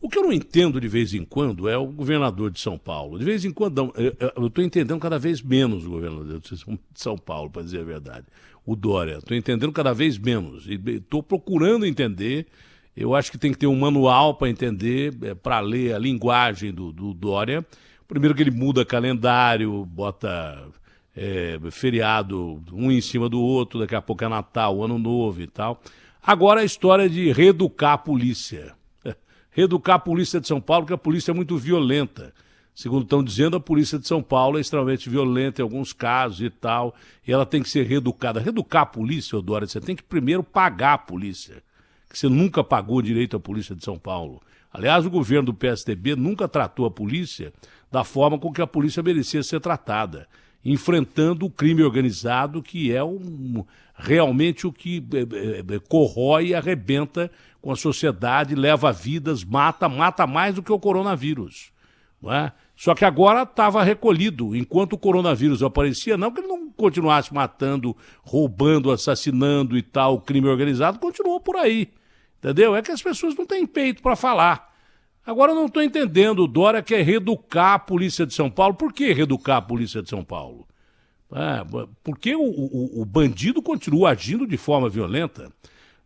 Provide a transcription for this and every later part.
O que eu não entendo de vez em quando é o governador de São Paulo. De vez em quando, não, eu estou entendendo cada vez menos o governador de São Paulo, para dizer a verdade. O Dória. Estou entendendo cada vez menos. E estou procurando entender. Eu acho que tem que ter um manual para entender, para ler a linguagem do Dória. Primeiro que ele muda calendário, bota feriado um em cima do outro, daqui a pouco é Natal, Ano Novo e tal. Agora a história de reeducar a polícia. Reeducar a polícia de São Paulo, porque a polícia é muito violenta. Segundo estão dizendo, a polícia de São Paulo é extremamente violenta em alguns casos e tal, e ela tem que ser reeducada. Reeducar a polícia, Dória, você tem que primeiro pagar a polícia, que você nunca pagou direito à polícia de São Paulo. Aliás, o governo do PSDB nunca tratou a polícia da forma com que a polícia merecia ser tratada, enfrentando o crime organizado, que é realmente o que corrói e arrebenta com a sociedade, leva vidas, mata mais do que o coronavírus. Não é? Só que agora estava recolhido. Enquanto o coronavírus aparecia, não que ele não continuasse matando, roubando, assassinando e tal, o crime organizado continuou por aí. Entendeu? É que as pessoas não têm peito para falar. Agora eu não estou entendendo, o Dória quer reeducar a polícia de São Paulo. Por que reeducar a polícia de São Paulo? Porque o bandido continua agindo de forma violenta.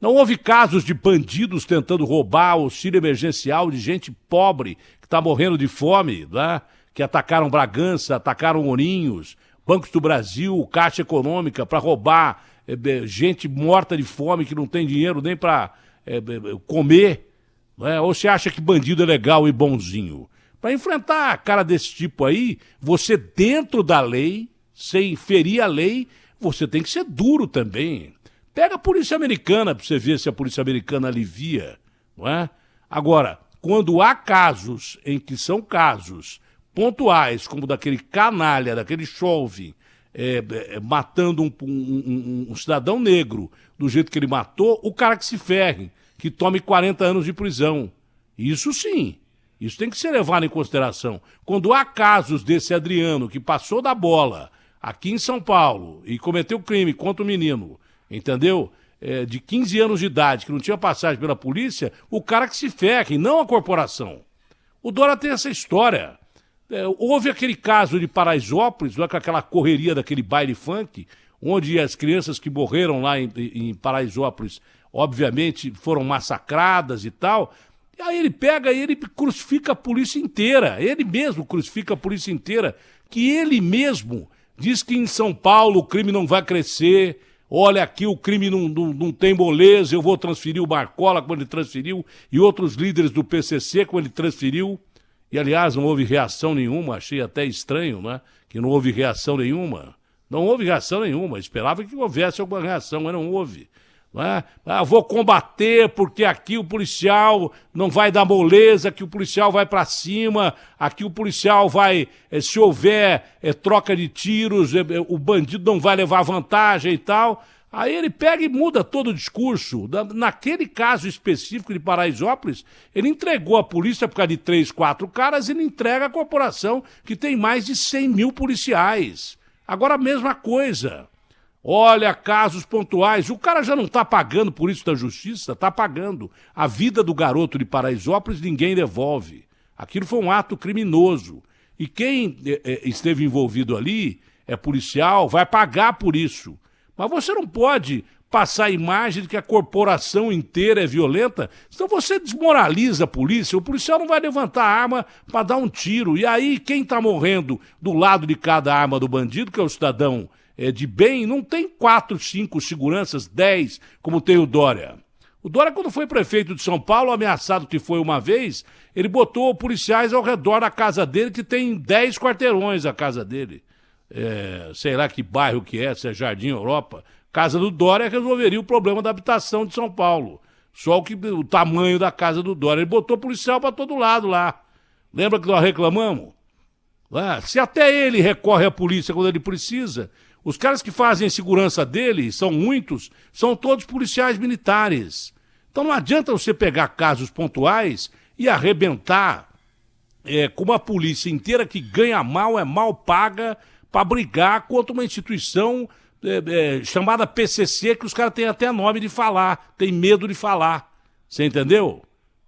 Não houve casos de bandidos tentando roubar auxílio emergencial de gente pobre que está morrendo de fome, né? Que atacaram Bragança, atacaram Ourinhos, Bancos do Brasil, Caixa Econômica, para roubar gente morta de fome que não tem dinheiro nem para comer. Né? Ou você acha que bandido é legal e bonzinho? Para enfrentar a cara desse tipo aí, você dentro da lei, sem ferir a lei, você tem que ser duro também. Pega a polícia americana para você ver se a polícia americana alivia, não é? Agora, quando há casos em que são casos pontuais, como daquele canalha, daquele chove, matando um cidadão negro do jeito que ele matou, o cara que se ferre, que tome 40 anos de prisão. Isso sim, isso tem que ser levado em consideração. Quando há casos desse Adriano que passou da bola aqui em São Paulo e cometeu crime contra o menino, entendeu? De 15 anos de idade, que não tinha passagem pela polícia, o cara que se ferre, não a corporação. O Dória tem essa história. Houve aquele caso de Paraisópolis, com aquela correria daquele baile funk, onde as crianças que morreram lá em Paraisópolis, obviamente, foram massacradas e tal. E aí ele pega e ele crucifica a polícia inteira. Ele mesmo crucifica a polícia inteira, que ele mesmo diz que em São Paulo o crime não vai crescer. Olha, aqui o crime não tem moleza, eu vou transferir o Marcola como ele transferiu e outros líderes do PCC como ele transferiu. E, aliás, não houve reação nenhuma, achei até estranho, né? Que não houve reação nenhuma. Não houve reação nenhuma, esperava que houvesse alguma reação, mas não houve. Não é? Vou combater porque aqui o policial não vai dar moleza, aqui o policial vai para cima, aqui o policial vai, se houver troca de tiros, o bandido não vai levar vantagem e tal. Aí ele pega e muda todo o discurso. Naquele caso específico de Paraisópolis, ele entregou a polícia por causa de 3, 4 caras, ele entrega a corporação que tem mais de 100 mil policiais. Agora a mesma coisa. Olha, casos pontuais, o cara já não está pagando por isso da justiça, está pagando. A vida do garoto de Paraisópolis ninguém devolve. Aquilo foi um ato criminoso. E quem esteve envolvido ali, é policial, vai pagar por isso. Mas você não pode passar a imagem de que a corporação inteira é violenta, senão você desmoraliza a polícia, o policial não vai levantar a arma para dar um tiro. E aí quem está morrendo do lado de cada arma do bandido, que é o cidadão de bem, não tem 4, 5 seguranças, 10, como tem o Dória. O Dória, quando foi prefeito de São Paulo, ameaçado que foi uma vez, ele botou policiais ao redor da casa dele, que tem 10 quarteirões a casa dele. Sei lá que bairro que é, se é Jardim Europa. Casa do Dória resolveria o problema da habitação de São Paulo. Só o tamanho da casa do Dória. Ele botou policial para todo lado lá. Lembra que nós reclamamos? Se até ele recorre à polícia quando ele precisa, os caras que fazem segurança dele, são muitos, são todos policiais militares. Então não adianta você pegar casos pontuais e arrebentar com uma polícia inteira que ganha mal, é mal paga, para brigar contra uma instituição chamada PCC, que os caras têm até nome de falar, tem medo de falar. Você entendeu?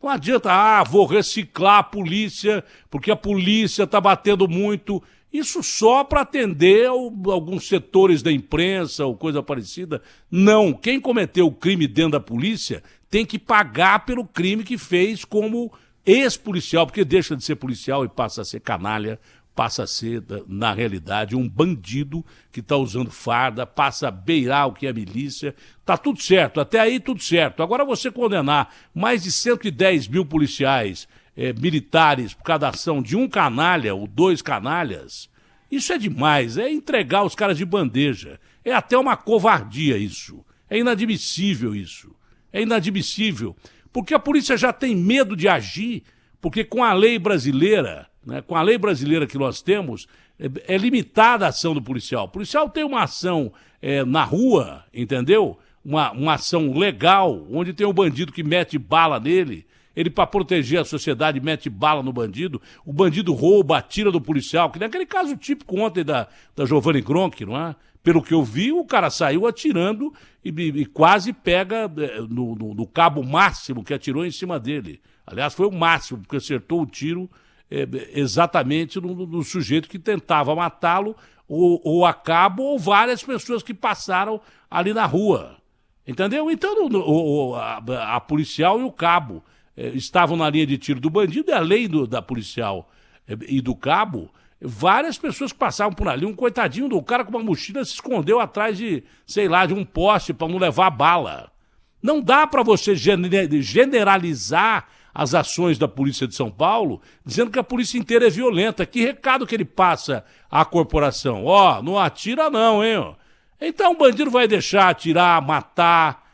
Não adianta, vou reciclar a polícia, porque a polícia está batendo muito. Isso só para atender alguns setores da imprensa ou coisa parecida. Não, quem cometeu o crime dentro da polícia tem que pagar pelo crime que fez como ex-policial, porque deixa de ser policial e passa a ser canalha, passa a ser, na realidade, um bandido que está usando farda, passa a beirar o que é milícia. Tá tudo certo, até aí tudo certo. Agora você condenar mais de 110 mil policiais militares por cada ação de um canalha ou dois canalhas, isso é demais, é entregar os caras de bandeja. É até uma covardia isso. É inadmissível isso. É inadmissível. Porque a polícia já tem medo de agir, porque com a lei brasileira, né, com a lei brasileira que nós temos, é limitada a ação do policial. O policial tem uma ação na rua, entendeu? Uma ação legal, onde tem um bandido que mete bala nele, ele, para proteger a sociedade, mete bala no bandido, o bandido rouba, atira do policial, que nem aquele caso típico ontem da Giovanni Gronchi, não é? Pelo que eu vi, o cara saiu atirando e quase pega no cabo máximo que atirou em cima dele. Aliás, foi o máximo, porque acertou o tiro exatamente no sujeito que tentava matá-lo, ou a cabo, ou várias pessoas que passaram ali na rua. Entendeu? Então, a policial e o cabo estavam na linha de tiro do bandido, e além da policial e do cabo, várias pessoas que passavam por ali, um coitadinho do cara com uma mochila se escondeu atrás de, sei lá, de um poste para não levar bala. Não dá para você generalizar as ações da polícia de São Paulo, dizendo que a polícia inteira é violenta. Que recado que ele passa à corporação? Não atira não, hein? Então o bandido vai deixar atirar, matar.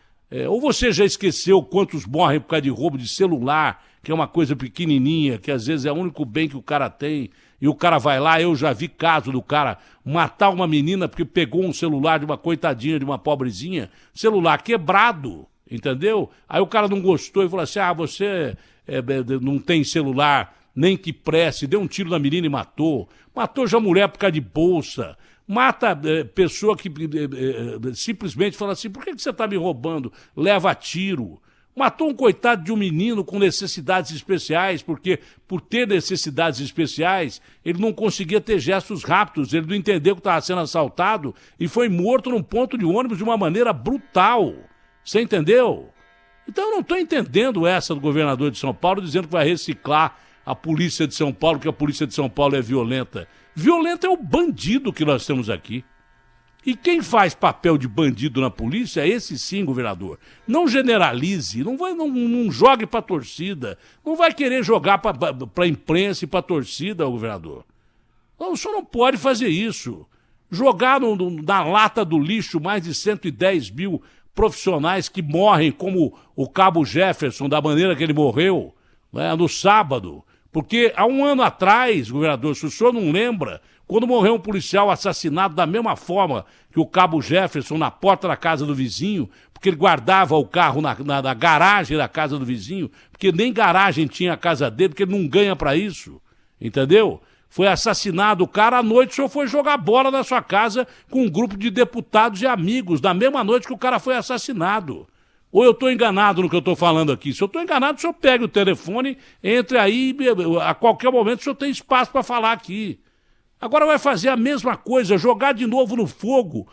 Ou você já esqueceu quantos morrem por causa de roubo de celular, que é uma coisa pequenininha, que às vezes é o único bem que o cara tem, e o cara vai lá, eu já vi caso do cara matar uma menina porque pegou um celular de uma coitadinha, de uma pobrezinha, celular quebrado, entendeu? Aí o cara não gostou e falou assim, você não tem celular nem que preste, deu um tiro na menina e matou já mulher por causa de bolsa, mata pessoa que simplesmente fala assim, por que você está me roubando? Leva tiro. Matou um coitado de um menino com necessidades especiais, porque por ter necessidades especiais, ele não conseguia ter gestos rápidos, ele não entendeu que estava sendo assaltado e foi morto num ponto de ônibus de uma maneira brutal. Você entendeu? Então eu não estou entendendo essa do governador de São Paulo dizendo que vai reciclar a polícia de São Paulo, que a polícia de São Paulo é violenta. Violento é o bandido que nós temos aqui. E quem faz papel de bandido na polícia é esse sim, governador. Não generalize, não jogue para a torcida, não vai querer jogar para a imprensa e para a torcida, governador. Não, o senhor não pode fazer isso. Jogar na lata do lixo mais de 110 mil profissionais que morrem, como o cabo Jefferson, da maneira que ele morreu, né, no sábado. Porque há um ano atrás, governador, se o senhor não lembra, quando morreu um policial assassinado da mesma forma que o cabo Jefferson na porta da casa do vizinho, porque ele guardava o carro na garagem da casa do vizinho, porque nem garagem tinha a casa dele, porque ele não ganha para isso, entendeu? Foi assassinado o cara, à noite o senhor foi jogar bola na sua casa com um grupo de deputados e amigos, na mesma noite que o cara foi assassinado. Ou eu estou enganado no que eu estou falando aqui? Se eu estou enganado, o senhor pega o telefone, entre aí, a qualquer momento o senhor tem espaço para falar aqui. Agora vai fazer a mesma coisa, jogar de novo no fogo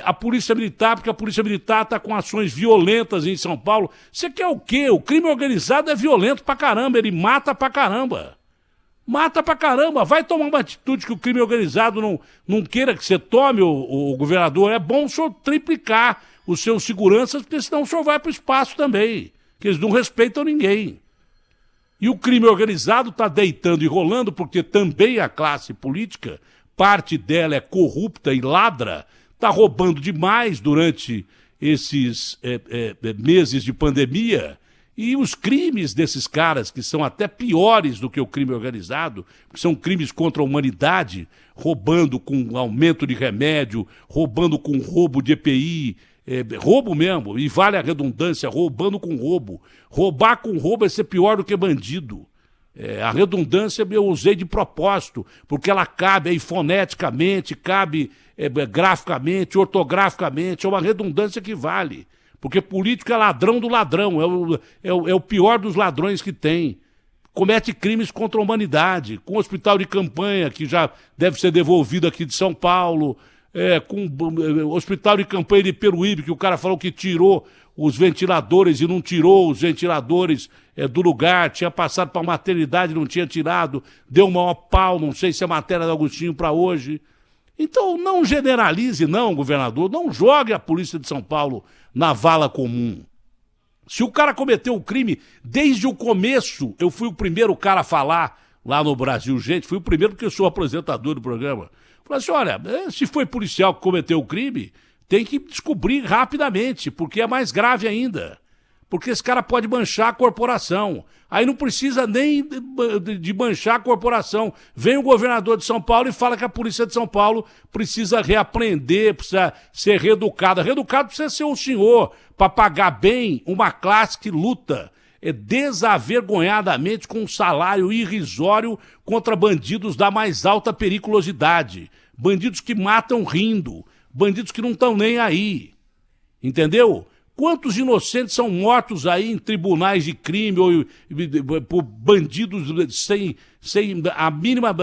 a Polícia Militar, porque a Polícia Militar está com ações violentas em São Paulo. Você quer o quê? O crime organizado é violento pra caramba, ele mata pra caramba. Mata pra caramba, vai tomar uma atitude que o crime organizado não queira que você tome, o governador. É bom o senhor triplicar os seus seguranças, porque senão o senhor vai para o espaço também, que eles não respeitam ninguém. E o crime organizado está deitando e rolando, porque também a classe política, parte dela é corrupta e ladra, está roubando demais durante esses meses de pandemia. E os crimes desses caras, que são até piores do que o crime organizado, que são crimes contra a humanidade, roubando com aumento de remédio, roubando com roubo de EPI, roubo mesmo, e vale a redundância, roubando com roubo. Roubar com roubo é ser pior do que bandido. A redundância eu usei de propósito, porque ela cabe aí foneticamente, cabe graficamente, ortograficamente, é uma redundância que vale. Porque político é ladrão do ladrão, é o pior dos ladrões que tem. Comete crimes contra a humanidade, com o hospital de campanha, que já deve ser devolvido aqui de São Paulo, com o hospital de campanha de Peruíbe, que o cara falou que tirou os ventiladores e não tirou os ventiladores do lugar, tinha passado para a maternidade, não tinha tirado, deu um maior pau, não sei se é matéria do Agostinho para hoje. Então não generalize não, governador, não jogue a polícia de São Paulo na vala comum. Se o cara cometeu o crime, desde o começo, eu fui o primeiro cara a falar lá no Brasil, gente, fui o primeiro porque eu sou apresentador do programa. Falei assim, olha, se foi policial que cometeu o crime, tem que descobrir rapidamente, porque é mais grave ainda. Porque esse cara pode manchar a corporação. Aí não precisa nem de manchar a corporação. Vem o governador de São Paulo e fala que a polícia de São Paulo precisa reaprender, precisa ser reeducada. Reeducado precisa ser o senhor, para pagar bem uma classe que luta desavergonhadamente com um salário irrisório contra bandidos da mais alta periculosidade. Bandidos que matam rindo. Bandidos que não estão nem aí. Entendeu? Quantos inocentes são mortos aí em tribunais de crime ou por bandidos sem a mínima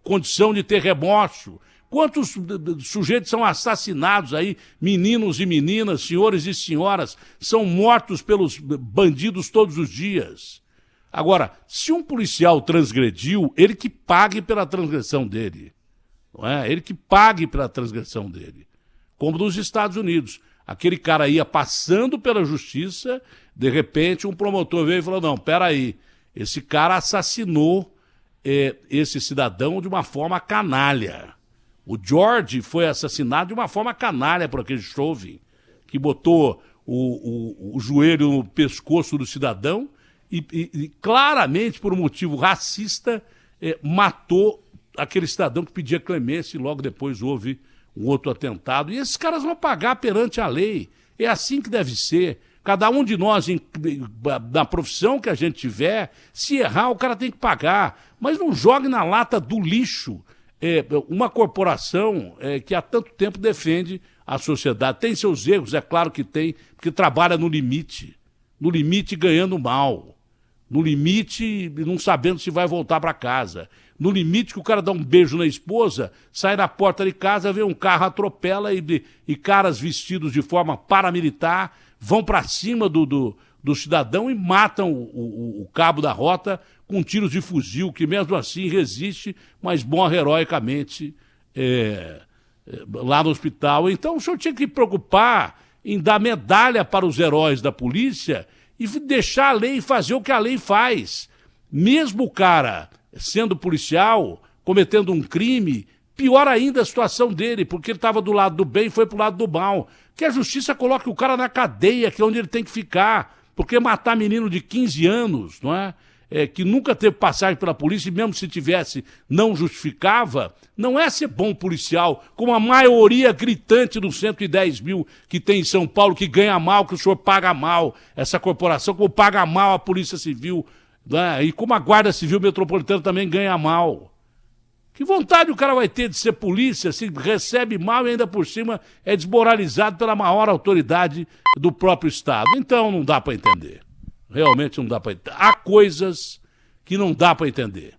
condição de ter remorso? Quantos sujeitos são assassinados aí, meninos e meninas, senhores e senhoras, são mortos pelos bandidos todos os dias? Agora, se um policial transgrediu, ele que pague pela transgressão dele. Não é? Ele que pague pela transgressão dele. Como nos Estados Unidos. Aquele cara ia passando pela justiça, de repente um promotor veio e falou, não, peraí, esse cara assassinou esse cidadão de uma forma canalha. O George foi assassinado de uma forma canalha por aquele Chauvin, que botou o joelho no pescoço do cidadão e claramente por um motivo racista matou aquele cidadão que pedia clemência e logo depois houve um outro atentado, e esses caras vão pagar perante a lei. É assim que deve ser. Cada um de nós, na profissão que a gente tiver, se errar, o cara tem que pagar. Mas não jogue na lata do lixo uma corporação que há tanto tempo defende a sociedade. Tem seus erros, é claro que tem, porque trabalha no limite ganhando mal, no limite não sabendo se vai voltar para casa. No limite que o cara dá um beijo na esposa, sai na porta de casa, vê um carro, atropela e caras vestidos de forma paramilitar vão para cima do cidadão e matam o cabo da rota com tiros de fuzil, que mesmo assim resiste, mas morre heroicamente lá no hospital. Então o senhor tinha que preocupar em dar medalha para os heróis da polícia e deixar a lei fazer o que a lei faz. Mesmo o cara sendo policial, cometendo um crime, pior ainda a situação dele, porque ele estava do lado do bem e foi para o lado do mal. Que a justiça coloque o cara na cadeia, que é onde ele tem que ficar, porque matar menino de 15 anos, não é? Que nunca teve passagem pela polícia, e mesmo se tivesse, não justificava, não é ser bom policial, como a maioria gritante dos 110 mil que tem em São Paulo, que ganha mal, que o senhor paga mal, essa corporação, como paga mal a Polícia Civil, e como a Guarda Civil Metropolitana também ganha mal. Que vontade o cara vai ter de ser polícia se recebe mal e ainda por cima é desmoralizado pela maior autoridade do próprio Estado? Então não dá para entender. Realmente não dá para entender. Há coisas que não dá para entender.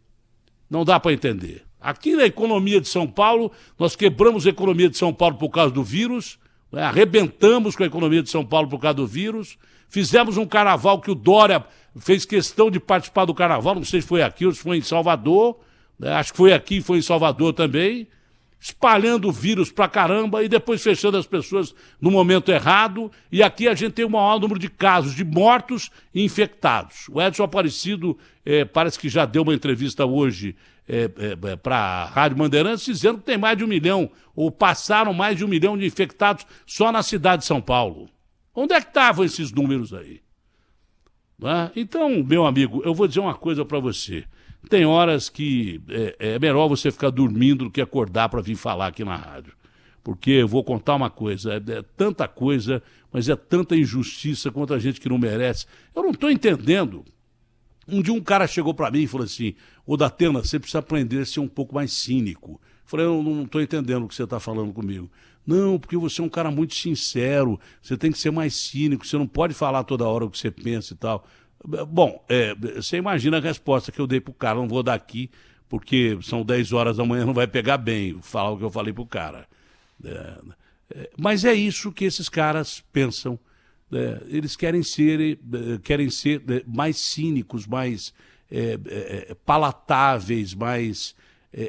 Não dá para entender. Aqui na economia de São Paulo, nós quebramos a economia de São Paulo por causa do vírus, arrebentamos com a economia de São Paulo por causa do vírus, fizemos um carnaval que o Dória fez questão de participar do carnaval, não sei se foi aqui ou se foi em Salvador, acho que foi aqui e foi em Salvador também, espalhando o vírus pra caramba e depois fechando as pessoas no momento errado, e aqui a gente tem o maior número de casos de mortos e infectados. O Edson Aparecido parece que já deu uma entrevista hoje para a Rádio Bandeirantes dizendo que tem mais de 1 milhão, ou passaram mais de 1 milhão de infectados só na cidade de São Paulo. Onde é que estavam esses números aí? Então, meu amigo, eu vou dizer uma coisa para você. Tem horas que é melhor você ficar dormindo do que acordar para vir falar aqui na rádio. Porque eu vou contar uma coisa, é tanta coisa, mas é tanta injustiça contra a gente que não merece. Eu não estou entendendo. Um dia um cara chegou para mim e falou assim, ô Datena, você precisa aprender a ser um pouco mais cínico. Eu falei, eu não estou entendendo o que você está falando comigo. Não, porque você é um cara muito sincero, você tem que ser mais cínico, você não pode falar toda hora o que você pensa e tal. Bom, você imagina a resposta que eu dei pro cara, não vou dar aqui, porque são 10 horas da manhã, não vai pegar bem falar o que eu falei pro cara. Mas é isso que esses caras pensam. Eles querem ser mais cínicos, mais palatáveis, mais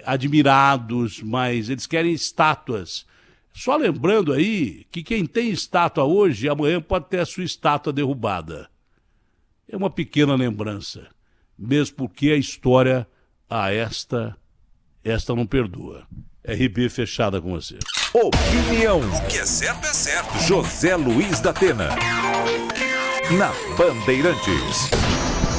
admirados, mais... Eles querem estátuas. Só lembrando aí que quem tem estátua hoje, amanhã pode ter a sua estátua derrubada. É uma pequena lembrança, mesmo porque a história esta não perdoa. RB fechada com você. Opinião. O que é certo. José Luiz da Atena. Na Bandeirantes.